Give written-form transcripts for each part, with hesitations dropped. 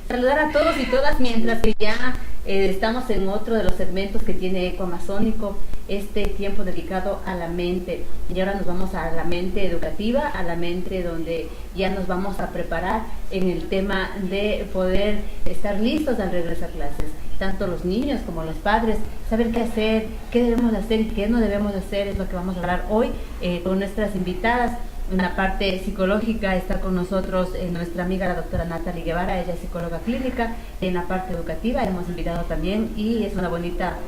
saludar a todos y todas mientras que ya estamos en otro de los segmentos que tiene Eco Amazónico, este tiempo dedicado a la mente. Y ahora nos vamos a la mente educativa, a la mente donde ya nos vamos a preparar en el tema de poder estar listos al regreso a clases. Tanto los niños como los padres, saber qué hacer, qué debemos de hacer y qué no debemos de hacer, es lo que vamos a hablar hoy con nuestras invitadas. En la parte psicológica está con nosotros nuestra amiga la doctora Natalie Guevara, ella es psicóloga clínica. En la parte educativa hemos invitado también, y es una bonita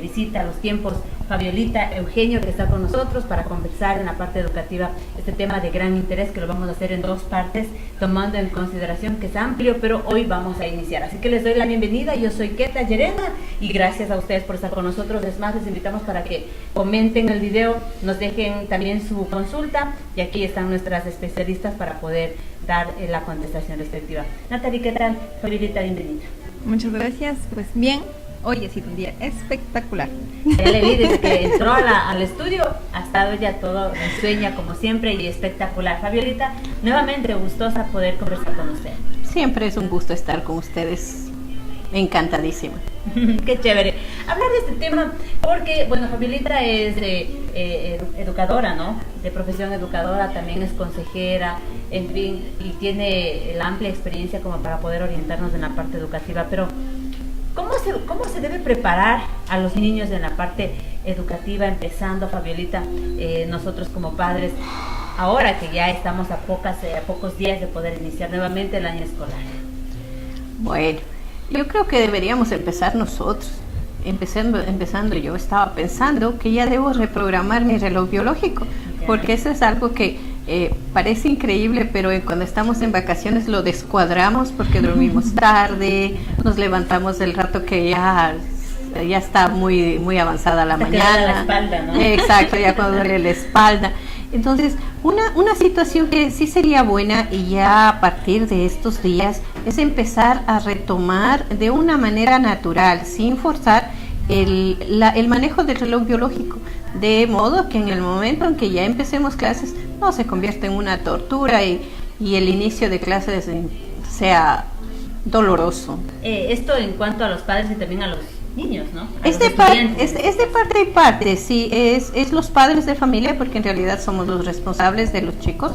visita a los tiempos, Fabiolita Eugenio, que está con nosotros para conversar en la parte educativa este tema de gran interés, que lo vamos a hacer en dos partes, tomando en consideración que es amplio, pero hoy vamos a iniciar. Así que les doy la bienvenida, yo soy Keta Llerena y gracias a ustedes por estar con nosotros. Es más, les invitamos para que comenten el video, nos dejen también su consulta, y aquí están nuestras especialistas para poder dar la contestación respectiva. Natalie, ¿qué tal? Fabiolita, bienvenida. Muchas gracias, pues bien. Hoy ha sido un día espectacular. Ya le vi desde que entró al estudio, ha estado ya todo ensueña como siempre y espectacular. Fabiolita, nuevamente gustosa poder conversar con usted. Siempre es un gusto estar con ustedes, encantadísima. Qué chévere hablar de este tema, porque bueno, Fabiolita es educadora, ¿no? De profesión educadora, también es consejera, en fin, y tiene la amplia experiencia como para poder orientarnos en la parte educativa. Pero ¿cómo se debe preparar a los niños en la parte educativa, empezando, Fabiolita, nosotros como padres, ahora que ya estamos a pocos días de poder iniciar nuevamente el año escolar? Bueno, yo creo que deberíamos empezar nosotros. Empezando, yo estaba pensando que ya debo reprogramar mi reloj biológico, porque eso es algo que parece increíble, pero cuando estamos en vacaciones lo descuadramos porque dormimos tarde, nos levantamos el rato que ya está muy avanzada la mañana. La espalda, ¿no? Exacto, ya cuando duele la espalda. Entonces, una situación que sí sería buena, y ya a partir de estos días, es empezar a retomar de una manera natural, sin forzar, el manejo del reloj biológico, de modo que en el momento en que ya empecemos clases no se convierta en una tortura y el inicio de clases sea doloroso. Esto en cuanto a los padres y también a los niños, ¿no? Es de parte y parte, sí, es los padres de familia, porque en realidad somos los responsables de los chicos,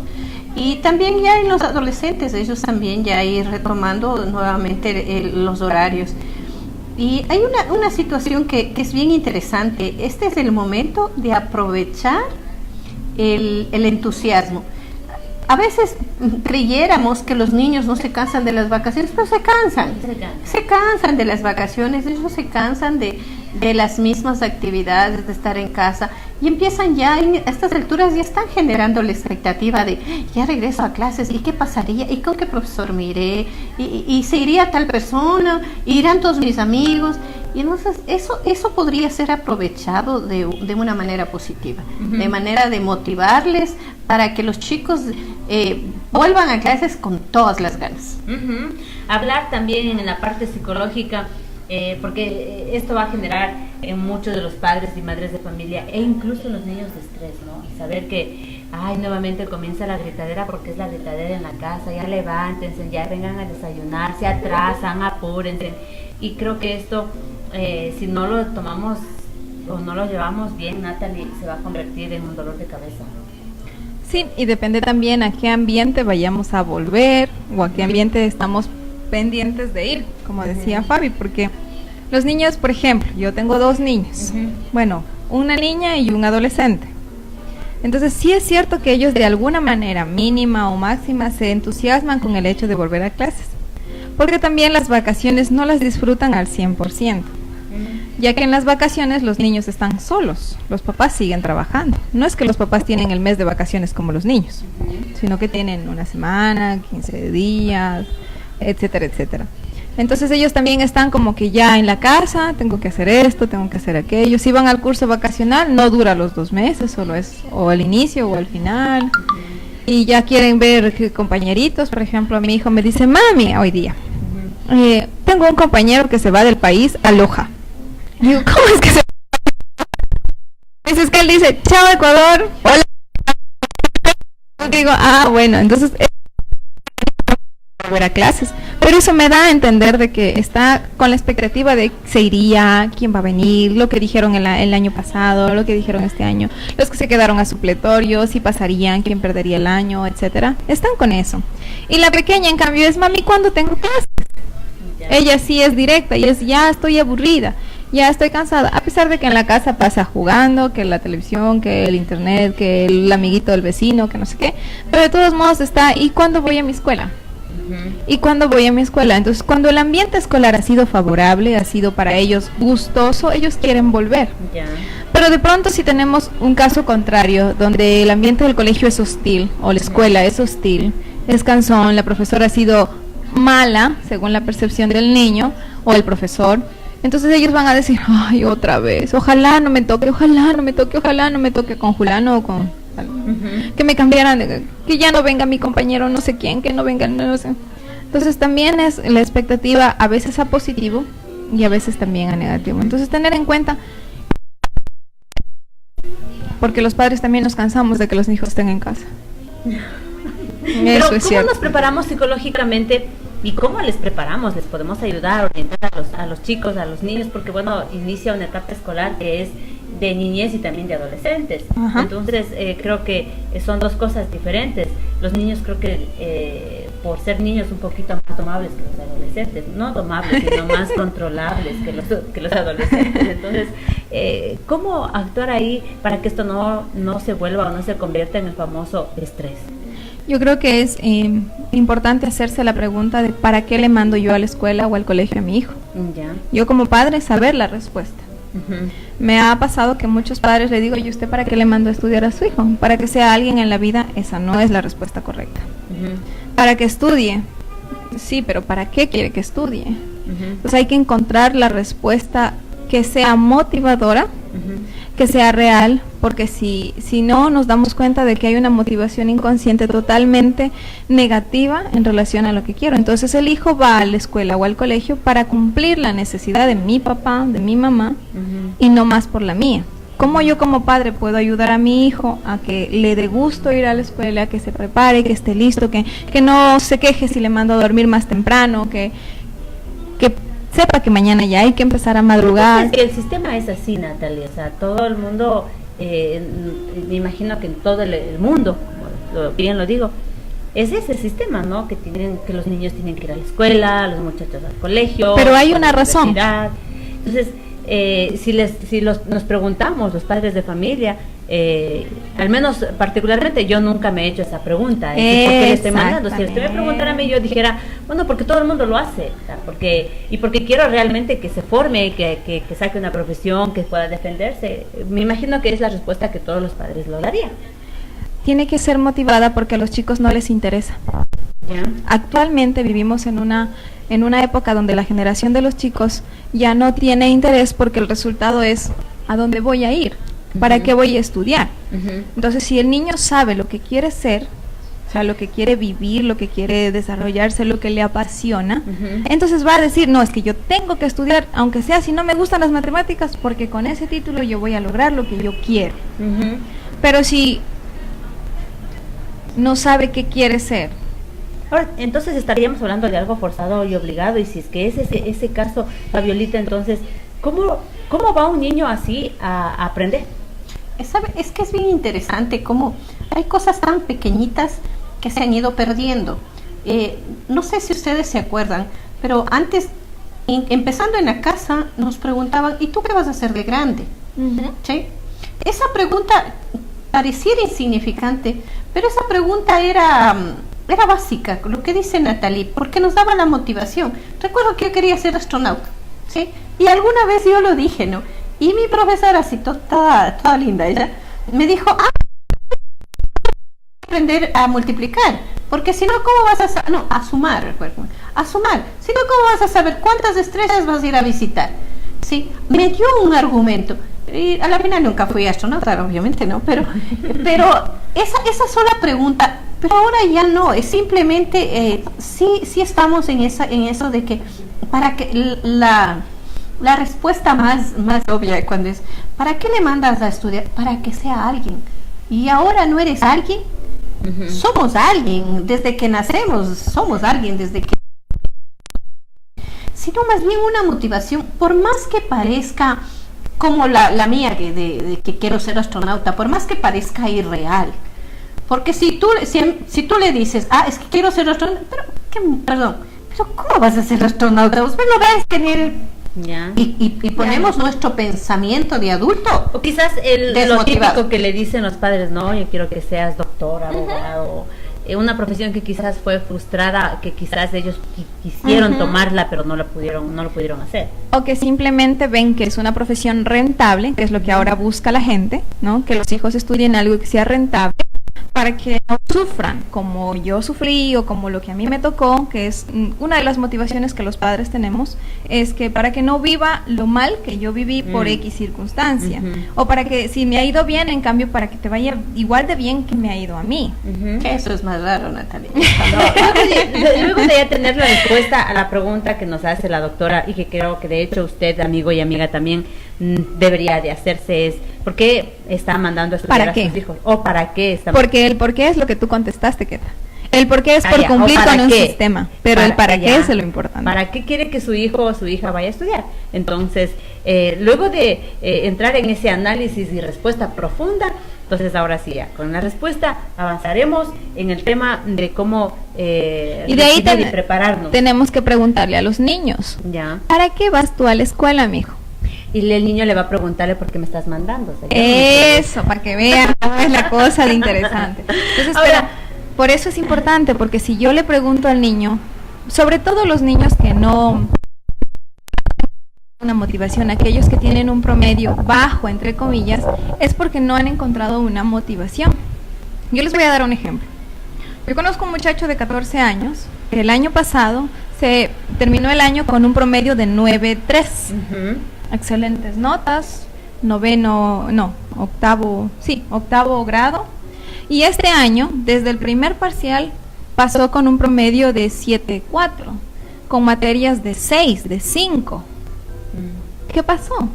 y también ya en los adolescentes, ellos también ya ir retomando nuevamente los horarios. Y hay una situación que es bien interesante. Este es el momento de aprovechar el entusiasmo. A veces creyéramos que los niños no se cansan de las vacaciones, pero se cansan de las vacaciones, ellos se cansan de las mismas actividades, de estar en casa, y empiezan ya, a estas alturas ya están generando la expectativa de ya regreso a clases, y qué pasaría, y con qué profesor me iré, y se iría tal persona, irán todos mis amigos. Y entonces eso podría ser aprovechado de una manera positiva, de manera de motivarles para que los chicos vuelvan a clases con todas las ganas. Hablar también en la parte psicológica, porque esto va a generar en muchos de los padres y madres de familia, e incluso en los niños, de estrés, ¿no? Y saber que nuevamente comienza la gritadera, porque es la gritadera en la casa, ya levántense, ya vengan a desayunar, se atrasan, apúrense. Y creo que esto, si no lo tomamos o no lo llevamos bien, Natalie, se va a convertir en un dolor de cabeza. Sí, y depende también a qué ambiente vayamos a volver, o a qué ambiente estamos pendientes de ir, como decía Fabi, porque los niños, por ejemplo, yo tengo 2 niños, bueno, una niña y un adolescente. Entonces sí es cierto que ellos de alguna manera, mínima o máxima, se entusiasman con el hecho de volver a clases, porque también las vacaciones no las disfrutan al 100%, ya que en las vacaciones los niños están solos, los papás siguen trabajando. No es que los papás tienen el mes de vacaciones como los niños, sino que tienen una semana, 15 días, etcétera, etcétera. Entonces ellos también están como que ya en la casa, tengo que hacer esto, tengo que hacer aquello. Si van al curso vacacional, no dura los 2 meses, solo es o el inicio o el final. Y ya quieren ver compañeritos. Por ejemplo, mi hijo me dice, mami, hoy día, tengo un compañero que se va del país a Loja. Y digo, ¿cómo es que se va? Es que él dice, chao Ecuador, hola. Y digo, bueno, entonces volver a clases. Pero eso me da a entender de que está con la expectativa de se iría, quién va a venir, lo que dijeron el año pasado, lo que dijeron este año, los que se quedaron a supletorio, si pasarían, quién perdería el año, etcétera. Están con eso. Y la pequeña, en cambio, es mami, ¿cuándo tengo clases? Ella sí es directa y es ya estoy aburrida, ya estoy cansada, a pesar de que en la casa pasa jugando, que la televisión, que el internet, que el amiguito del vecino, que no sé qué, pero de todos modos está, ¿y cuándo voy a mi escuela? ¿Y cuándo voy a mi escuela? Entonces, cuando el ambiente escolar ha sido favorable, ha sido para ellos gustoso, ellos quieren volver. Pero de pronto si tenemos un caso contrario, donde el ambiente del colegio es hostil, o la escuela es hostil, es cansón, la profesora ha sido mala, según la percepción del niño, o el profesor, entonces ellos van a decir, ay, otra vez, ojalá no me toque, ojalá no me toque, ojalá no me toque con Julano o con... que me cambiaran, que ya no venga mi compañero no sé quién, que no venga, no sé. Entonces también es la expectativa a veces a positivo y a veces también a negativo. Entonces tener en cuenta, porque los padres también nos cansamos de que los hijos estén en casa. Pero Eso es ¿cómo cierto. nos preparamos psicológicamente y cómo les preparamos? ¿Les podemos ayudar, orientar a los chicos, a los niños? Porque bueno, inicia una etapa escolar que es de niñez y también de adolescentes. Ajá. Entonces creo que son dos cosas diferentes. Los niños creo que por ser niños un poquito más tomables que los adolescentes, no tomables, sino más controlables que los adolescentes. Entonces, ¿cómo actuar ahí para que esto no se vuelva o no se convierta en el famoso estrés? Yo creo que es importante hacerse la pregunta de ¿para qué le mando yo a la escuela o al colegio a mi hijo? Ya. Yo como padre saber la respuesta. Me ha pasado que muchos padres le digo, ¿y usted para qué le mando a estudiar a su hijo? Para que sea alguien en la vida. Esa no es la respuesta correcta. Para que estudie. Sí, pero ¿para qué quiere que estudie? Entonces hay que encontrar la respuesta que sea motivadora, que sea real, porque si no nos damos cuenta de que hay una motivación inconsciente totalmente negativa en relación a lo que quiero. Entonces el hijo va a la escuela o al colegio para cumplir la necesidad de mi papá, de mi mamá, y no más por la mía. ¿Cómo yo como padre puedo ayudar a mi hijo a que le dé gusto ir a la escuela, que se prepare, que esté listo, que no se queje si le mando a dormir más temprano, que sepa que mañana ya hay que empezar a madrugar? Es que el sistema es así, Natalia, o sea, todo el mundo, me imagino que en todo el mundo, como bien lo digo, es ese sistema, ¿no? Que los niños tienen que ir a la escuela, los muchachos al colegio. Pero hay una razón. Entonces, nos preguntamos, los padres de familia, al menos particularmente yo nunca me he hecho esa pregunta, ¿por qué le estoy mandando? Si usted me preguntara a mí, yo dijera, bueno, porque todo el mundo lo hace, o sea, porque quiero realmente que se forme, que saque una profesión, que pueda defenderse. Me imagino que es la respuesta que todos los padres lo darían. Tiene que ser motivada porque a los chicos no les interesa. ¿Ya? Actualmente vivimos en una época donde la generación de los chicos ya no tiene interés porque el resultado es ¿a dónde voy a ir? ¿Para qué voy a estudiar? Entonces, si el niño sabe lo que quiere ser, o sea, lo que quiere vivir, lo que quiere desarrollarse, lo que le apasiona, entonces va a decir, no, es que yo tengo que estudiar, aunque sea si no me gustan las matemáticas, porque con ese título yo voy a lograr lo que yo quiero. Pero si no sabe qué quiere ser. Ahora, entonces estaríamos hablando de algo forzado y obligado, y si es que es ese caso, Fabiolita, entonces, ¿cómo va un niño así a aprender? Es que es bien interesante cómo hay cosas tan pequeñitas que se han ido perdiendo. No sé si ustedes se acuerdan, pero antes, empezando en la casa, nos preguntaban, ¿y tú qué vas a hacer de grande? ¿Sí? Esa pregunta pareciera insignificante, pero esa pregunta era básica, lo que dice Natalie, porque nos daba la motivación. Recuerdo que yo quería ser astronauta, ¿sí? Y alguna vez yo lo dije, ¿no? Y mi profesora, así toda linda, ella me dijo, aprender a multiplicar, porque si no, ¿cómo vas a saber? No, a sumar, recuerdo, a sumar. Si no, ¿cómo vas a saber cuántas estrellas vas a ir a visitar? Sí, me dio un argumento. Y a la final nunca fui astronauta, obviamente, ¿no? Pero esa sola pregunta, pero ahora ya no, es simplemente, sí estamos en eso de que, para que la respuesta más obvia cuando es, ¿para qué le mandas a estudiar? Para que sea alguien. Y ahora no eres alguien, Somos alguien desde que nacemos, somos alguien desde que... Sino más bien una motivación, por más que parezca como la mía, de que quiero ser astronauta, por más que parezca irreal. Porque si tú le dices, es que quiero ser astronauta, pero ¿cómo vas a ser astronauta? Usted no ves que ni el... Ya. Y ponemos nuestro pensamiento de adulto. O quizás lo típico que le dicen los padres, no, yo quiero que seas doctor, abogado, una profesión que quizás fue frustrada, que quizás ellos quisieron tomarla, pero no lo pudieron hacer. O que simplemente ven que es una profesión rentable, que es lo que ahora busca la gente, ¿no? Que los hijos estudien algo que sea rentable, para que no sufran como yo sufrí o como lo que a mí me tocó, que es una de las motivaciones que los padres tenemos, es que para que no viva lo mal que yo viví por X circunstancia, o para que si me ha ido bien, en cambio, para que te vaya igual de bien que me ha ido a mí. Eso es más raro, Natalia. Luego de ya tener la respuesta a la pregunta que nos hace la doctora, y que creo que de hecho usted, amigo y amiga, también debería de hacerse, es ¿por qué está mandando a estudiar a sus hijos? ¿O para qué está? Porque el por qué es lo que tú contestaste, Keta. El por qué es por cumplir con un sistema, pero el para qué es lo importante. ¿Para qué quiere que su hijo o su hija vaya a estudiar? Entonces, luego de entrar en ese análisis y respuesta profunda, entonces ahora sí, ya, con la respuesta avanzaremos en el tema de cómo y de ahí prepararnos. Tenemos que preguntarle a los niños, ¿para qué vas tú a la escuela, mijo? Y el niño le va a preguntarle por qué me estás mandando. Eso, para que vean cómo es la cosa de interesante. Entonces, ahora, por eso es importante, porque si yo le pregunto al niño, sobre todo los niños que no una motivación, aquellos que tienen un promedio bajo, entre comillas, es porque no han encontrado una motivación. Yo les voy a dar un ejemplo. Yo conozco un muchacho de 14 años, que el año pasado se terminó el año con un promedio de 9.3. Excelentes notas, octavo grado. Y este año, desde el primer parcial, pasó con un promedio de 7.4, con materias de 6, de 5. ¿Qué pasó?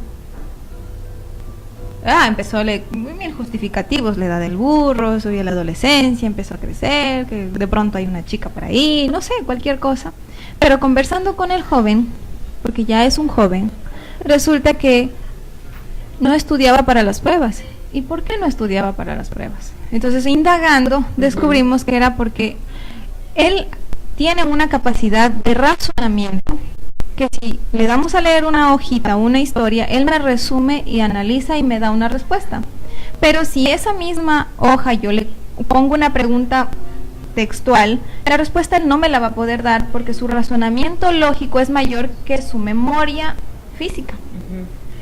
Empezó muy bien justificativos, la edad del burro, subía la adolescencia, empezó a crecer, que de pronto hay una chica por ahí, no sé, cualquier cosa. Pero conversando con el joven, porque ya es un joven, resulta que no estudiaba para las pruebas. ¿Y por qué no estudiaba para las pruebas? Entonces, indagando, descubrimos que era porque él tiene una capacidad de razonamiento que si le damos a leer una hojita, una historia, él me resume y analiza y me da una respuesta. Pero si esa misma hoja yo le pongo una pregunta textual, la respuesta él no me la va a poder dar porque su razonamiento lógico es mayor que su memoria física.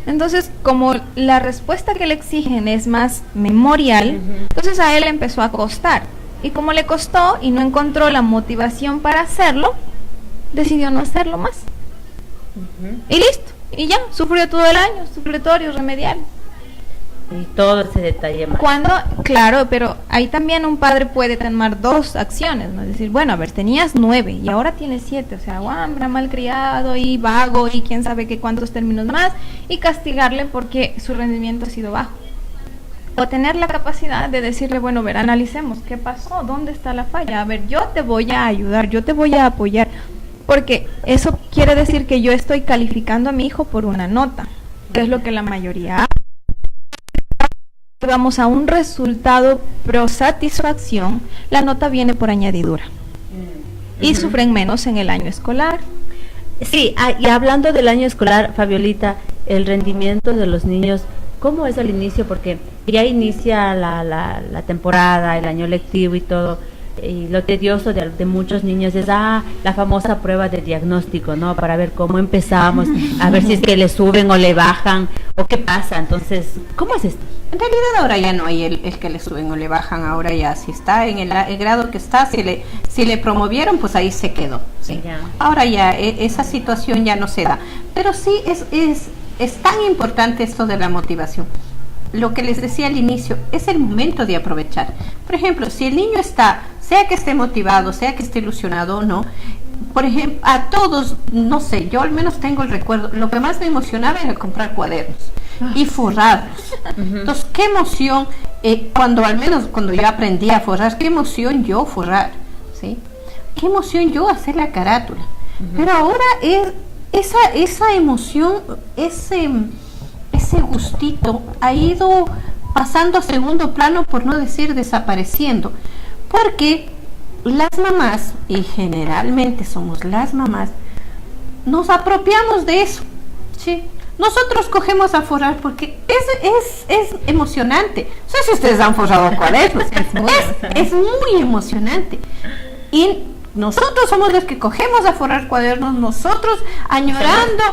Entonces, como la respuesta que le exigen es más memorial, entonces a él empezó a costar. Y como le costó y no encontró la motivación para hacerlo, decidió no hacerlo más. Y listo. Y ya, sufrió todo el año, supletorio, remedial. Y todo ese detalle más. Claro, pero ahí también un padre puede tomar dos acciones, ¿no? Es decir, bueno, a ver, tenías 9 y ahora tienes 7, o sea, guambra, malcriado y vago y quién sabe qué cuántos términos más, y castigarle porque su rendimiento ha sido bajo. O tener la capacidad de decirle, bueno, ver, analicemos qué pasó, dónde está la falla, a ver, yo te voy a ayudar, yo te voy a apoyar, porque eso quiere decir que yo estoy calificando a mi hijo por una nota, que es lo que la mayoría hace. Vamos a un resultado pro satisfacción, la nota viene por añadidura y sufren menos en el año escolar. Sí, y hablando del año escolar, Fabiolita, el rendimiento de los niños, ¿cómo es al inicio? Porque ya inicia la temporada, el año lectivo y todo, y lo tedioso de muchos niños es la famosa prueba de diagnóstico, ¿no? Para ver cómo empezamos, a ver si es que le suben o le bajan, o qué pasa. Entonces, ¿cómo es esto? En realidad ahora ya no hay el que le suben o le bajan, ahora ya si está en el grado que está, si le promovieron, pues ahí se quedó. ¿Sí? Ahora ya esa situación ya no se da. Pero sí es tan importante esto de la motivación. Lo que les decía al inicio, es el momento de aprovechar. Por ejemplo, si el niño está, sea que esté motivado, sea que esté ilusionado o no, por ejemplo, a todos, no sé, yo al menos tengo el recuerdo, lo que más me emocionaba era comprar cuadernos y forrarlos. Entonces, qué emoción cuando al menos cuando yo aprendí a forrar, qué emoción yo forrar, ¿sí? Qué emoción yo hacer la carátula. Pero ahora esa emoción, ese gustito ha ido pasando a segundo plano, por no decir desapareciendo, porque las mamás, y generalmente somos las mamás, nos apropiamos de eso, ¿sí? Nosotros cogemos a forrar porque es emocionante. No sé si ustedes han forrado cuadernos, es muy emocionante. Y nosotros somos los que cogemos a forrar cuadernos, nosotros añorando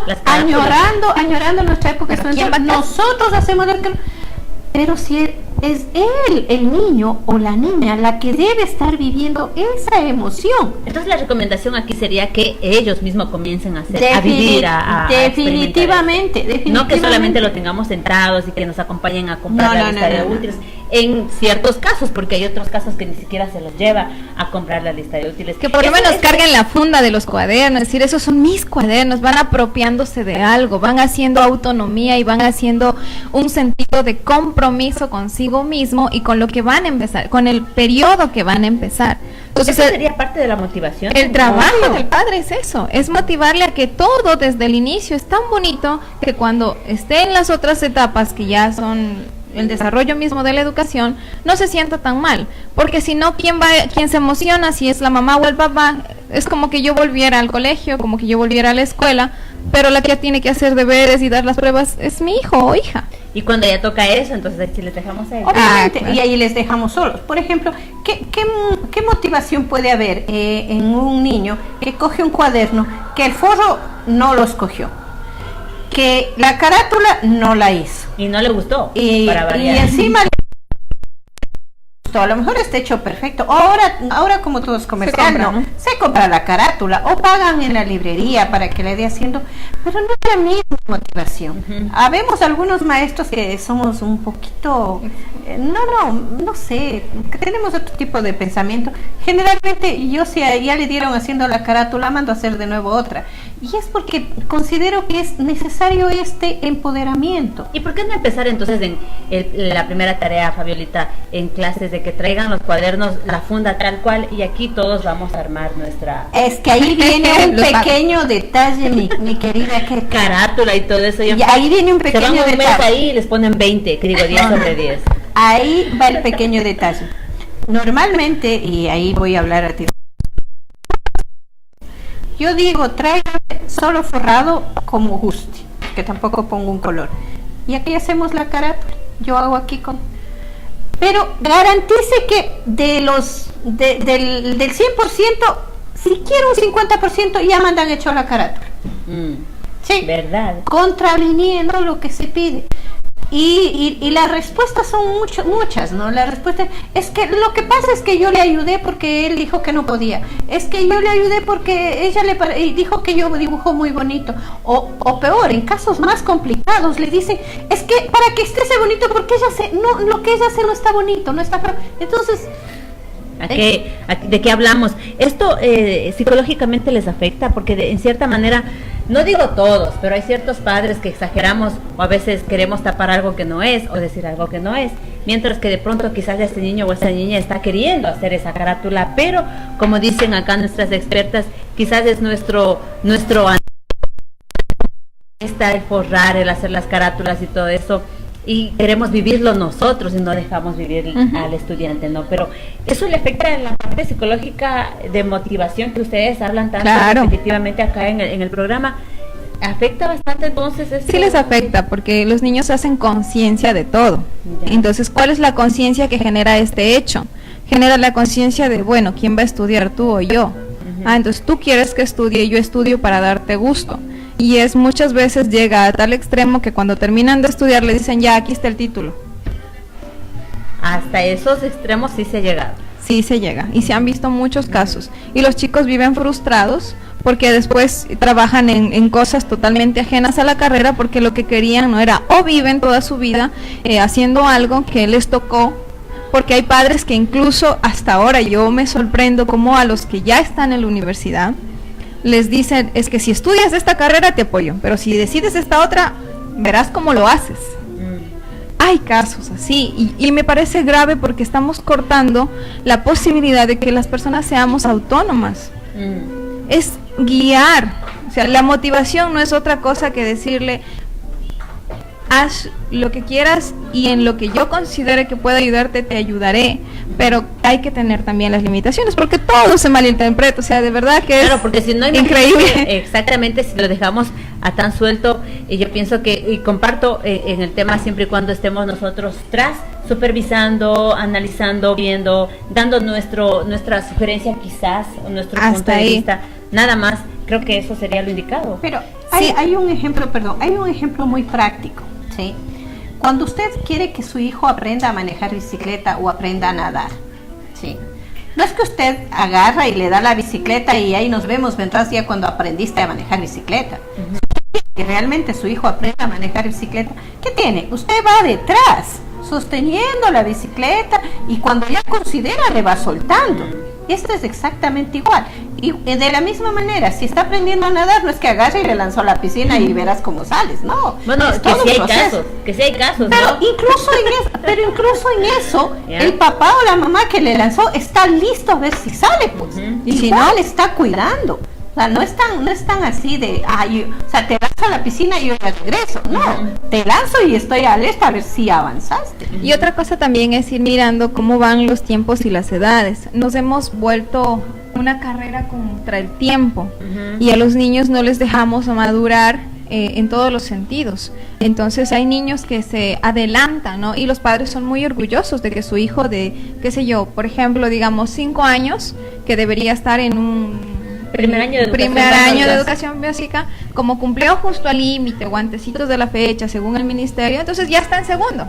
nuestra época estudiantil, nosotros hacemos lo que... Pero si es él, el niño o la niña, la que debe estar viviendo esa emoción. Entonces la recomendación aquí sería que ellos mismos comiencen a hacer, a vivir, definitivamente. No que solamente lo tengamos sentados y que nos acompañen a comprar la lista de útiles. En ciertos casos, porque hay otros casos que ni siquiera se los lleva a comprar la lista de útiles. Que por lo menos carguen la funda de los cuadernos, es decir, esos son mis cuadernos, van apropiándose de algo, van haciendo autonomía y van haciendo un sentido de compromiso consigo mismo y con lo que van a empezar, con el periodo que van a empezar. Entonces, eso sería parte de la motivación. El trabajo del padre es eso, es motivarle a que todo desde el inicio es tan bonito que cuando esté en las otras etapas que ya son el desarrollo mismo de la educación, no se sienta tan mal, porque si no, ¿quién se emociona? Si es la mamá o el papá, es como que yo volviera al colegio, como que yo volviera a la escuela, pero la que tiene que hacer deberes y dar las pruebas es mi hijo o hija. Y cuando ya toca eso, entonces ahí sí les dejamos a ellos. Obviamente, claro. Y ahí les dejamos solos. Por ejemplo, ¿qué motivación puede haber en un niño que coge un cuaderno, que el forro no lo escogió, que la carátula no la hizo y no le gustó, y encima a lo mejor está hecho perfecto, ahora como todo es comercial, ¿no? Se compra la carátula o pagan en la librería para que le dé haciendo, pero no es la misma motivación. Habemos algunos maestros que somos un poquito no sé, que tenemos otro tipo de pensamiento. Generalmente yo, si ya le dieron haciendo la carátula, mando a hacer de nuevo otra, y es porque considero que es necesario este empoderamiento. ¿Y por qué no empezar entonces en la primera tarea, Fabiolita, en clases de que traigan los cuadernos, la funda tal cual, y aquí todos vamos a armar nuestra... Es que ahí viene un pequeño detalle, mi querida, que carátula y todo eso. Y ahí viene un pequeño detalle. Se van un mes ahí y les ponen 20, que digo 10 sobre 10. Ahí va el pequeño detalle. Normalmente, y ahí voy a hablar a ti, yo digo, traigan solo forrado como guste, que tampoco pongo un color. Y aquí hacemos la carátula. Yo hago aquí con... Pero garantice que del 100%, si quiero un 50%, ya mandan hecho la carátula. Sí, verdad. Contraviniendo lo que se pide. Y las respuestas son muchas, ¿no? La respuesta es que lo que pasa es que yo le ayudé porque él dijo que no podía. Es que yo le ayudé porque ella dijo que yo dibujo muy bonito. O peor, en casos más complicados, le dicen, es que para que esté bonito, porque lo que ella hace no está bonito, no está... Entonces... ¿De qué hablamos? Esto psicológicamente les afecta porque en cierta manera, no digo todos, pero hay ciertos padres que exageramos o a veces queremos tapar algo que no es o decir algo que no es, mientras que de pronto quizás este niño o esta niña está queriendo hacer esa carátula, pero como dicen acá nuestras expertas, quizás es nuestro está el forrar, el hacer las carátulas y todo eso, y queremos vivirlo nosotros y no dejamos vivir al estudiante, ¿no? Pero eso le afecta en la parte psicológica de motivación que ustedes hablan tanto repetitivamente acá en el programa. ¿Afecta bastante entonces esto? Sí les afecta, porque los niños hacen conciencia de todo. Ya. Entonces, ¿cuál es la conciencia que genera este hecho? Genera la conciencia de, bueno, ¿quién va a estudiar, tú o yo? Entonces tú quieres que estudie, yo estudio para darte gusto. Y es muchas veces llega a tal extremo que cuando terminan de estudiar le dicen, ya, aquí está el título. Hasta esos extremos sí se ha llegado. Sí se llega, y se han visto muchos casos. Y los chicos viven frustrados porque después trabajan en cosas totalmente ajenas a la carrera, porque lo que querían no era, o viven toda su vida haciendo algo que les tocó, porque hay padres que incluso hasta ahora yo me sorprendo como a los que ya están en la universidad, les dicen, es que si estudias esta carrera te apoyo, pero si decides esta otra, verás cómo lo haces. hay casos así y me parece grave porque estamos cortando la posibilidad de que las personas seamos autónomas. Es guiar, o sea, la motivación no es otra cosa que decirle haz lo que quieras y en lo que yo considere que pueda ayudarte te ayudaré, pero hay que tener también las limitaciones porque todo se malinterpreta, o sea, de verdad que claro, porque si no, increíble. Exactamente, si lo dejamos a tan suelto, y yo pienso que, y comparto en el tema siempre y cuando estemos nosotros tras, supervisando, analizando, viendo, dando nuestra sugerencia quizás, o nuestro Hasta punto de ahí. vista, nada más, creo que eso sería lo indicado. Pero Sí. hay un ejemplo muy práctico, ¿sí? Cuando usted quiere que su hijo aprenda a manejar bicicleta o aprenda a nadar, ¿sí? No es que usted agarra y le da la bicicleta y ahí nos vemos, vendrás ya cuando aprendiste a manejar bicicleta. Que realmente su hijo aprenda a manejar bicicleta, ¿qué tiene? Usted va detrás, sosteniendo la bicicleta y cuando ya considera le va soltando. Esto es exactamente igual. Y de la misma manera, si está aprendiendo a nadar, no es que agarre y le lanzó a la piscina y verás cómo sales, no. Bueno, es que todo sí un hay proceso. casos, Pero ¿no? incluso en eso, Ya. el papá o la mamá que le lanzó está listo a ver si sale, pues. Y si no, le está cuidando. O sea, no están así de, o sea, te lanzo a la piscina y yo ya regreso. No, te lanzo y estoy alerta a ver si avanzaste. Y otra cosa también es ir mirando cómo van los tiempos y las edades. Nos hemos vuelto una carrera contra el tiempo y a los niños no les dejamos madurar en todos los sentidos. Entonces hay niños que se adelantan, ¿no? Y los padres son muy orgullosos de que su hijo de, qué sé yo, por ejemplo, digamos 5 años, que debería estar en un Primer año de educación básica, como cumplió justo al límite o antecitos de la fecha según el ministerio, entonces ya está en segundo.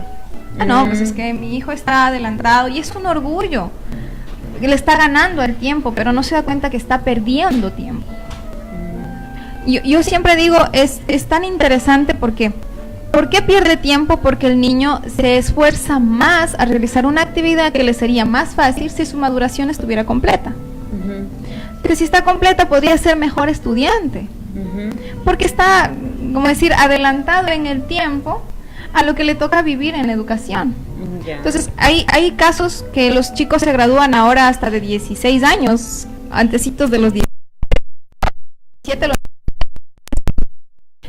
No, pues es que mi hijo está adelantado y es un orgullo. Le está ganando el tiempo, pero no se da cuenta que está perdiendo tiempo. Yo siempre digo, es tan interesante porque ¿por qué pierde tiempo? Porque el niño se esfuerza más a realizar una actividad que le sería más fácil si su maduración estuviera completa. Que si está completa podría ser mejor estudiante, porque está, como decir, adelantado en el tiempo a lo que le toca vivir en la educación. Entonces hay casos que los chicos se gradúan ahora hasta de 16 años, antecitos de los 17, los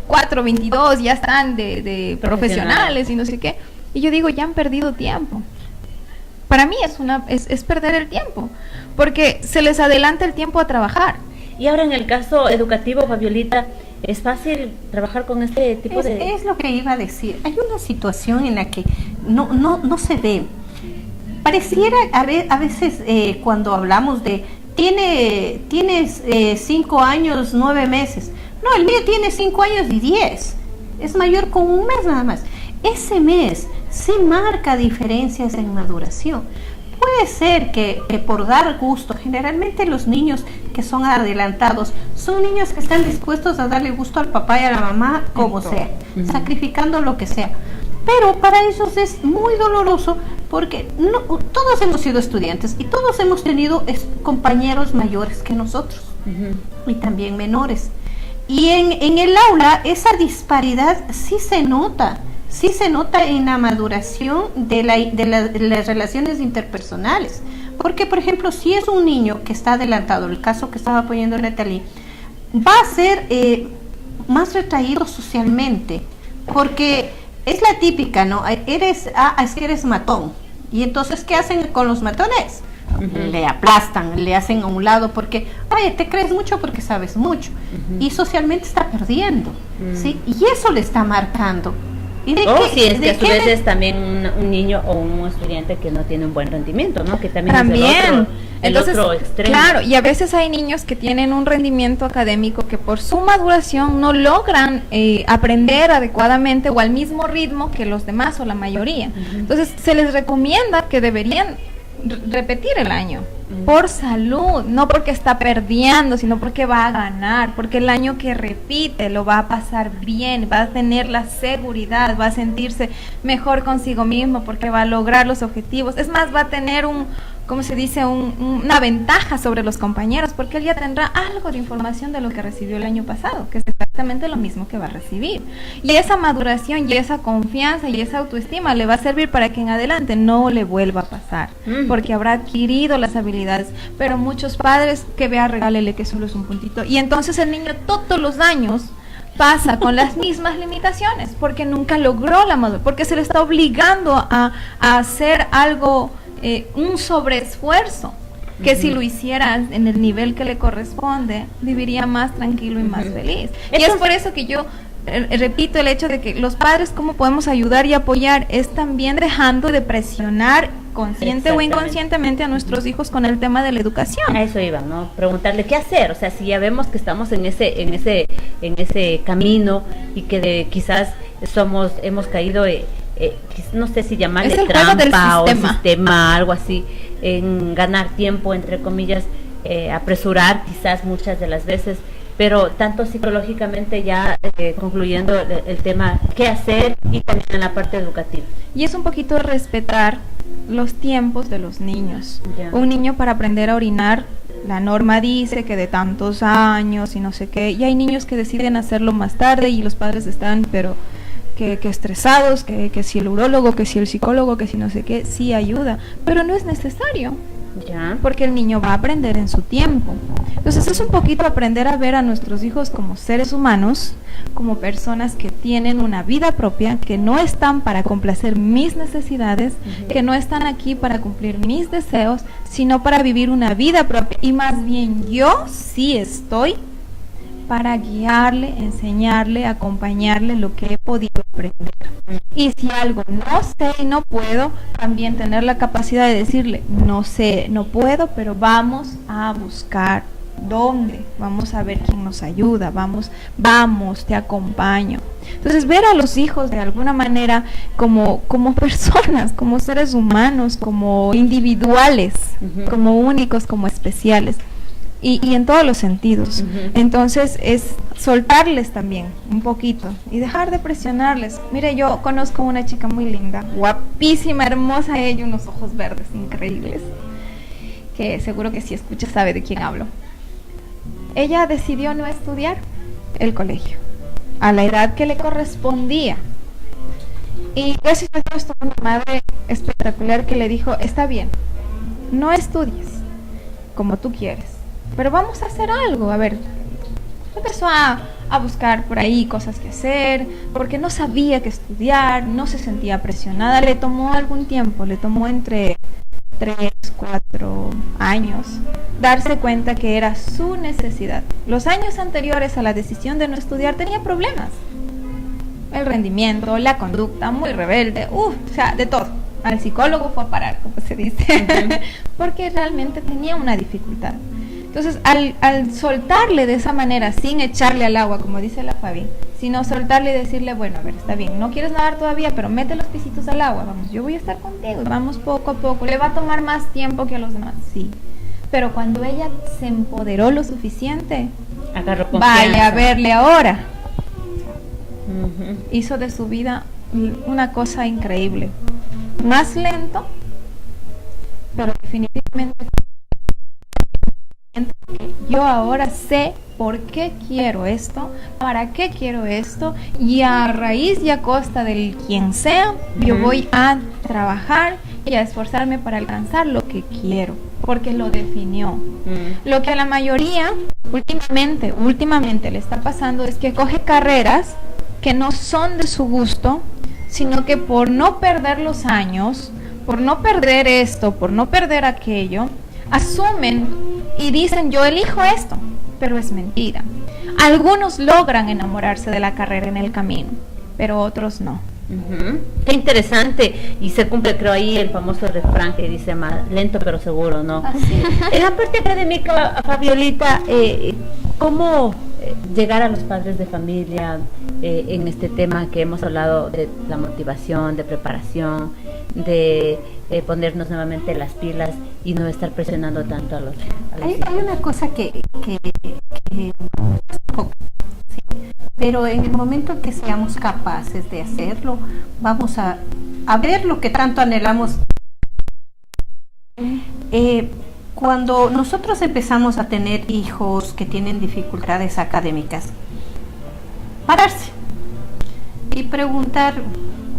4, 22, ya están de profesionales y no sé qué. Y yo digo, ya han perdido tiempo. Para mí es perder el tiempo, porque se les adelanta el tiempo a trabajar. Y ahora en el caso educativo, Fabiolita, ¿es fácil trabajar con este tipo de...? Es lo que iba a decir. Hay una situación en la que no se ve. Pareciera a veces cuando hablamos de tienes 5 años, 9 meses. No, el mío tiene 5 años y 10. Es mayor con un mes nada más. Ese mes sí marca diferencias en maduración. Puede ser que por dar gusto, generalmente los niños que son adelantados son niños que están dispuestos a darle gusto al papá y a la mamá como sea, sacrificando lo que sea. Pero para ellos es muy doloroso porque todos hemos sido estudiantes y todos hemos tenido compañeros mayores que nosotros y también menores. Y en el aula esa disparidad sí se nota en la maduración de las relaciones interpersonales. Porque, por ejemplo, si es un niño que está adelantado, el caso que estaba poniendo Natalie, va a ser más retraído socialmente, porque es la típica, ¿no? Es que eres matón. Y entonces, ¿qué hacen con los matones? Le aplastan, le hacen a un lado porque, oye, te crees mucho porque sabes mucho. Y socialmente está perdiendo, ¿sí? Y eso le está marcando. Si es que a su vez es también un niño o un estudiante que no tiene un buen rendimiento, ¿no? Que también es el otro extremo. Claro, y a veces hay niños que tienen un rendimiento académico que por su maduración no logran aprender adecuadamente o al mismo ritmo que los demás o la mayoría. Entonces se les recomienda que deberían repetir el año por salud, no porque está perdiendo, sino porque va a ganar, porque el año que repite lo va a pasar bien, va a tener la seguridad, va a sentirse mejor consigo mismo, porque va a lograr los objetivos, es más, va a tener ¿cómo se dice? Una ventaja sobre los compañeros, porque él ya tendrá algo de información de lo que recibió el año pasado, que es exactamente lo mismo que va a recibir. Y esa maduración y esa confianza y esa autoestima le va a servir para que en adelante no le vuelva a pasar, porque habrá adquirido las habilidades. Pero muchos padres que vea, regálele que solo es un puntito. Y entonces el niño todos los años pasa con las mismas limitaciones, porque nunca logró la madurez, porque se le está obligando a hacer algo, un sobreesfuerzo, que si lo hiciera en el nivel que le corresponde, viviría más tranquilo y más feliz. Y es por eso que yo repito el hecho de que los padres, cómo podemos ayudar y apoyar, es también dejando de presionar consciente o inconscientemente a nuestros hijos con el tema de la educación. A eso iba, ¿no? Preguntarle qué hacer, o sea, si ya vemos que estamos en ese camino y que quizás hemos caído, no sé si llamarle trampa o sistema, algo así, en ganar tiempo, entre comillas, apresurar quizás muchas de las veces, pero tanto psicológicamente ya concluyendo el tema, qué hacer, y también en la parte educativa. Y es un poquito respetar los tiempos de los niños. Un niño, para aprender a orinar, la norma dice que de tantos años y no sé qué, y hay niños que deciden hacerlo más tarde y los padres están pero que estresados, que si el urólogo, que si el psicólogo, que si no sé qué, sí ayuda, pero no es necesario. Porque el niño va a aprender en su tiempo. Entonces es un poquito aprender a ver a nuestros hijos como seres humanos, como personas que tienen una vida propia, que no están para complacer mis necesidades, que no están aquí para cumplir mis deseos, sino para vivir una vida propia. Y más bien yo sí estoy para guiarle, enseñarle, acompañarle lo que he podido aprender. Y si algo no sé y no puedo, también tener la capacidad de decirle, no sé, no puedo, pero vamos a buscar dónde, vamos a ver quién nos ayuda, vamos, te acompaño. Entonces ver a los hijos de alguna manera como personas, como seres humanos, como individuales, como únicos, como especiales. Y en todos los sentidos. Entonces es soltarles también un poquito y dejar de presionarles. Mire, yo conozco una chica muy linda, guapísima, hermosa ella, unos ojos verdes increíbles, que seguro que si escucha sabe de quién hablo. Ella decidió no estudiar el colegio a la edad que le correspondía, y gracias a Dios tuvo una madre espectacular que le dijo, está bien, no estudies como tú quieres, pero vamos a hacer algo. A ver, empezó a buscar por ahí cosas que hacer, porque no sabía qué estudiar, no se sentía presionada. Le tomó algún tiempo, le tomó entre 3, 4 años darse cuenta que era su necesidad. Los años anteriores a la decisión de no estudiar tenía problemas, el rendimiento, la conducta, muy rebelde, o sea, de todo. Al psicólogo fue a parar, como se dice, porque realmente tenía una dificultad. Entonces, al soltarle de esa manera, sin echarle al agua, como dice la Fabi, sino soltarle y decirle, bueno, a ver, está bien, no quieres nadar todavía, pero mete los pisitos al agua, vamos, yo voy a estar contigo, vamos poco a poco. ¿Le va a tomar más tiempo que a los demás? Sí. Pero cuando ella se empoderó lo suficiente, vaya a verle ahora. Hizo de su vida una cosa increíble. Más lento, pero definitivamente yo ahora sé por qué quiero esto, para qué quiero esto, y a raíz y a costa del quien sea, yo voy a trabajar y a esforzarme para alcanzar lo que quiero, porque lo definió. Lo que a la mayoría últimamente le está pasando es que coge carreras que no son de su gusto, sino que por no perder los años, por no perder esto, por no perder aquello, asumen y dicen, yo elijo esto, pero es mentira. Algunos logran enamorarse de la carrera en el camino, pero otros no. Qué interesante, y se cumple, creo, ahí el famoso refrán que dice, más lento pero seguro, ¿no? Así. En la parte académica, Fabiolita, ¿cómo llegar a los padres de familia en este tema que hemos hablado de la motivación, de preparación, de ponernos nuevamente las pilas y no estar presionando tanto a los hay una cosa que pero en el momento en que seamos capaces de hacerlo, vamos a ver lo que tanto anhelamos cuando nosotros empezamos a tener hijos que tienen dificultades académicas, pararse y preguntar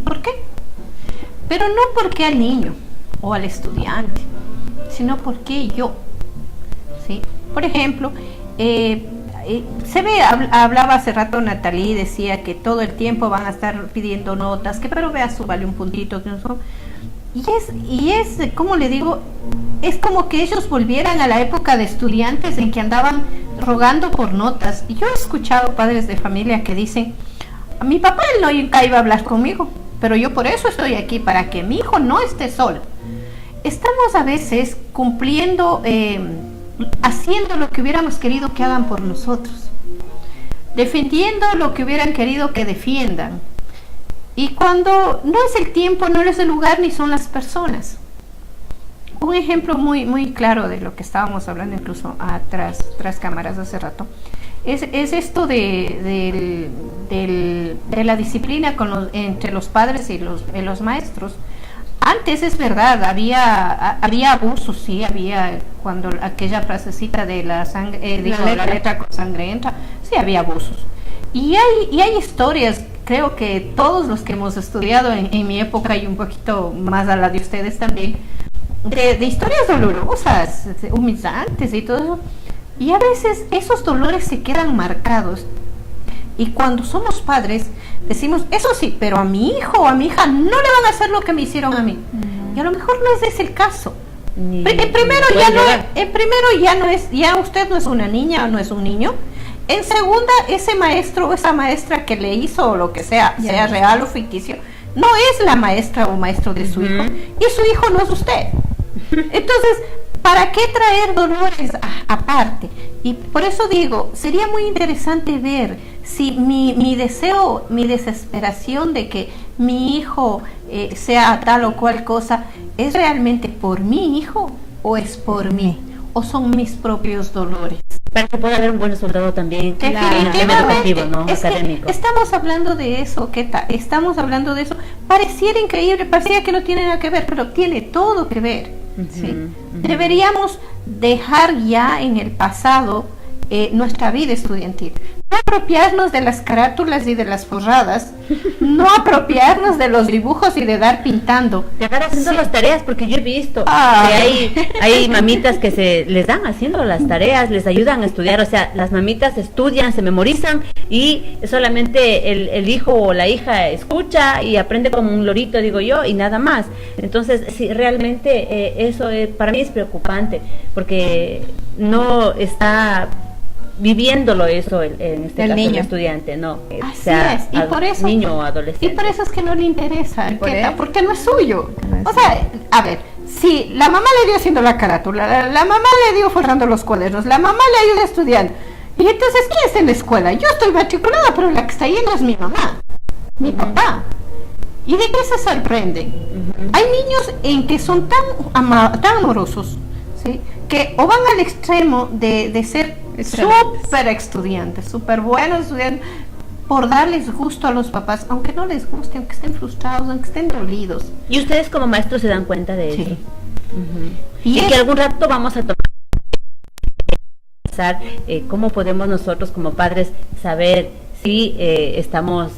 ¿por qué? Pero no por qué al niño o al estudiante, sino por qué yo. ¿Sí? Por ejemplo, hablaba hace rato Natalie, decía que todo el tiempo van a estar pidiendo notas, que pero vea, súbale un puntito, que no son. Y es, como le digo, es como que ellos volvieran a la época de estudiantes en que andaban rogando por notas. Y yo he escuchado padres de familia que dicen, a mi papá él nunca iba a hablar conmigo, pero yo por eso estoy aquí, para que mi hijo no esté solo. Estamos a veces cumpliendo, haciendo lo que hubiéramos querido que hagan por nosotros, defendiendo lo que hubieran querido que defiendan. Y cuando no es el tiempo, no es el lugar, ni son las personas. Un ejemplo muy claro de lo que estábamos hablando incluso tras cámaras hace rato, es esto de la disciplina entre los padres y los maestros. Antes es verdad, había abusos, sí, había cuando aquella frasecita de la letra con sangre entra, sí había abusos. Y hay historias, creo que todos los que hemos estudiado en mi época y un poquito más a la de ustedes también, de historias dolorosas, humillantes y todo eso. Y a veces esos dolores se quedan marcados. Y cuando somos padres, decimos, eso sí, pero a mi hijo o a mi hija no le van a hacer lo que me hicieron a mí. Y a lo mejor no es ese el caso. En primero ya usted no es una niña o no es un niño. En segunda, ese maestro o esa maestra que le hizo o lo que sea, sea real o ficticio, no es la maestra o maestro de su hijo, y su hijo no es usted. Entonces, ¿para qué traer dolores aparte? Y por eso digo, sería muy interesante ver si mi deseo, mi desesperación de que mi hijo sea tal o cual cosa, ¿es realmente por mi hijo o es por mí? ¿O son mis propios dolores? Para que pueda haber un buen resultado también. Definitivamente, ¿no? Académico. Estamos hablando de eso, ¿qué tal? Estamos hablando de eso. Pareciera increíble, parecía que no tiene nada que ver, pero tiene todo que ver. ¿Sí? Deberíamos dejar ya en el pasado nuestra vida estudiantil. No apropiarnos de las carátulas y de las forradas, no apropiarnos de los dibujos y de dar pintando. De agarrar haciendo las tareas, porque yo he visto que hay mamitas que se les dan haciendo las tareas, les ayudan a estudiar, o sea, las mamitas estudian, se memorizan y solamente el hijo o la hija escucha y aprende como un lorito, digo yo, y nada más. Entonces, sí, realmente eso para mí es preocupante, porque no está viviéndolo eso en este caso el estudiante, no, así es, y por eso niño o adolescente. Y por eso es que no le interesa, porque no es suyo. O sea, a ver, si la mamá le dio haciendo la carátula, la mamá le dio forrando los cuadernos, la mamá le ayuda estudiando, y entonces ¿quién está en la escuela? Yo estoy matriculada, pero la que está yendo es mi mamá, mi papá. ¿Y de qué se sorprenden? Hay niños en que son tan amorosos, ¿sí?, que o van al extremo de ser súper estudiantes, súper buenos estudiantes, por darles gusto a los papás, aunque no les guste, aunque estén frustrados, aunque estén dolidos. Y ustedes como maestros se dan cuenta de eso. Y que algún rato vamos a pensar cómo podemos nosotros como padres saber si estamos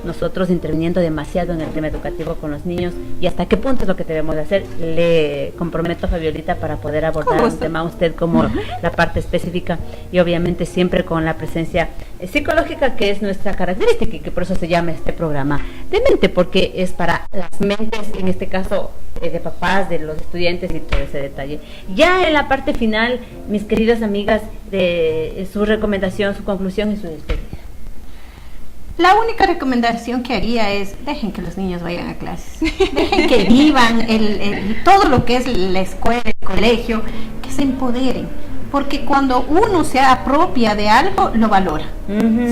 nosotros interviniendo demasiado en el tema educativo con los niños y hasta qué punto es lo que debemos de hacer. Le comprometo a Fabiolita para poder abordar un tema usted como la parte específica y obviamente siempre con la presencia psicológica que es nuestra característica y que por eso se llama este programa de mente, porque es para las mentes, en este caso de papás, de los estudiantes y todo ese detalle. Ya en la parte final, mis queridas amigas, de su recomendación, su conclusión y su despedida. La única recomendación que haría es dejen que los niños vayan a clases, dejen que vivan todo lo que es la escuela, el colegio, que se empoderen, porque cuando uno se apropia de algo, lo valora.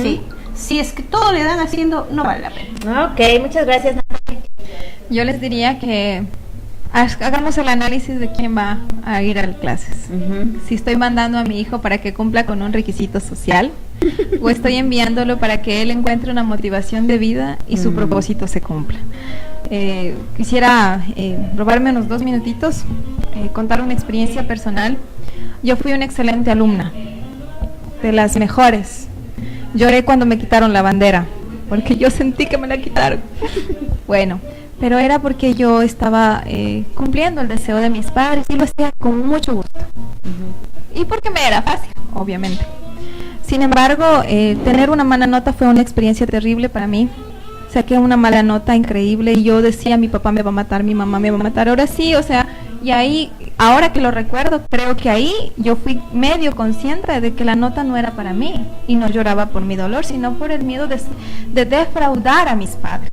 ¿Sí? Si es que todo le dan haciendo, no vale la pena. Ok, muchas gracias. Yo les diría que hagamos el análisis de quién va a ir a las clases. Si estoy mandando a mi hijo para que cumpla con un requisito social, o estoy enviándolo para que él encuentre una motivación de vida y su propósito se cumpla. Quisiera robarme unos 2 minutitos, contar una experiencia personal. Yo fui una excelente alumna, de las mejores. Lloré cuando me quitaron la bandera, porque yo sentí que me la quitaron. Bueno, pero era porque yo estaba cumpliendo el deseo de mis padres y lo hacía con mucho gusto. Y porque me era fácil, obviamente. Sin embargo, tener una mala nota fue una experiencia terrible para mí. Saqué una mala nota increíble y yo decía, mi papá me va a matar, mi mamá me va a matar. Ahora sí, o sea, y ahí, ahora que lo recuerdo, creo que ahí yo fui medio consciente de que la nota no era para mí. Y no lloraba por mi dolor, sino por el miedo de defraudar a mis padres.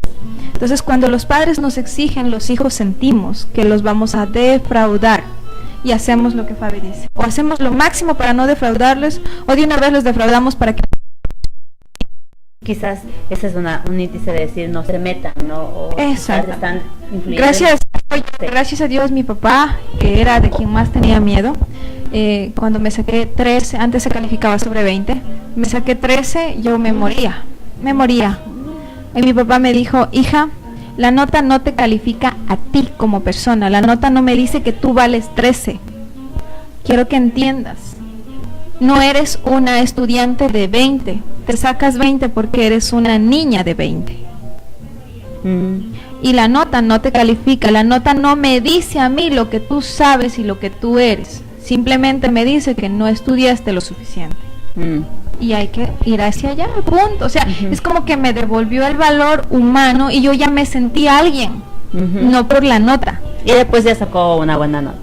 Entonces, cuando los padres nos exigen, los hijos sentimos que los vamos a defraudar. Y hacemos lo que Fabi dice. O hacemos lo máximo para no defraudarles, o de una vez los defraudamos para que... Quizás ese es un índice de decir no se metan, ¿no? O exacto. Están Gracias a Dios, mi papá, que era de quien más tenía miedo, cuando me saqué 13, antes se calificaba sobre 20, me saqué 13, yo me moría. Y mi papá me dijo, hija, la nota no te califica a ti como persona, la nota no me dice que tú vales 13. Quiero que entiendas, no eres una estudiante de 20, te sacas 20 porque eres una niña de 20. Y la nota no te califica, la nota no me dice a mí lo que tú sabes y lo que tú eres, simplemente me dice que no estudiaste lo suficiente. Y hay que ir hacia allá, punto. O sea, es como que me devolvió el valor humano y yo ya me sentí alguien, no por la nota. Y después ya sacó una buena nota.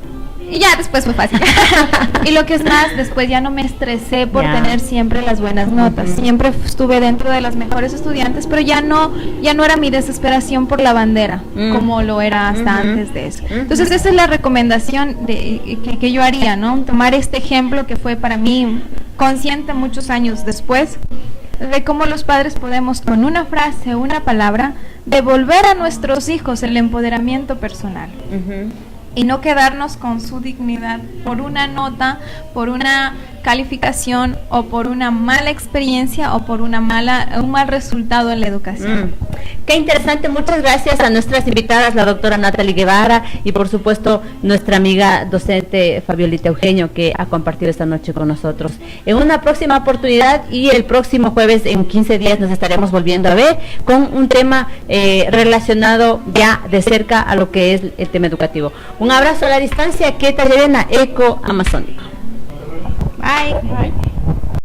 Y ya después fue fácil. Y lo que es más, después ya no me estresé por tener siempre las buenas notas. Siempre estuve dentro de las mejores estudiantes, pero ya no era mi desesperación por la bandera, como lo era hasta antes de eso. Entonces esa es la recomendación que yo haría, ¿no? Tomar este ejemplo que fue para mí consciente muchos años después, de cómo los padres podemos con una frase, una palabra, devolver a nuestros hijos el empoderamiento personal. Y no quedarnos con su dignidad por una nota, por una calificación o por una mala experiencia o por un mal resultado en la educación. Qué interesante, muchas gracias a nuestras invitadas, la doctora Natalie Guevara y por supuesto nuestra amiga docente Fabiolita Eugenio, que ha compartido esta noche con nosotros. En una próxima oportunidad y el próximo jueves en 15 días nos estaremos volviendo a ver con un tema relacionado ya de cerca a lo que es el tema educativo. Un abrazo a la distancia, que te lleven a Eco Amazónico. Bye.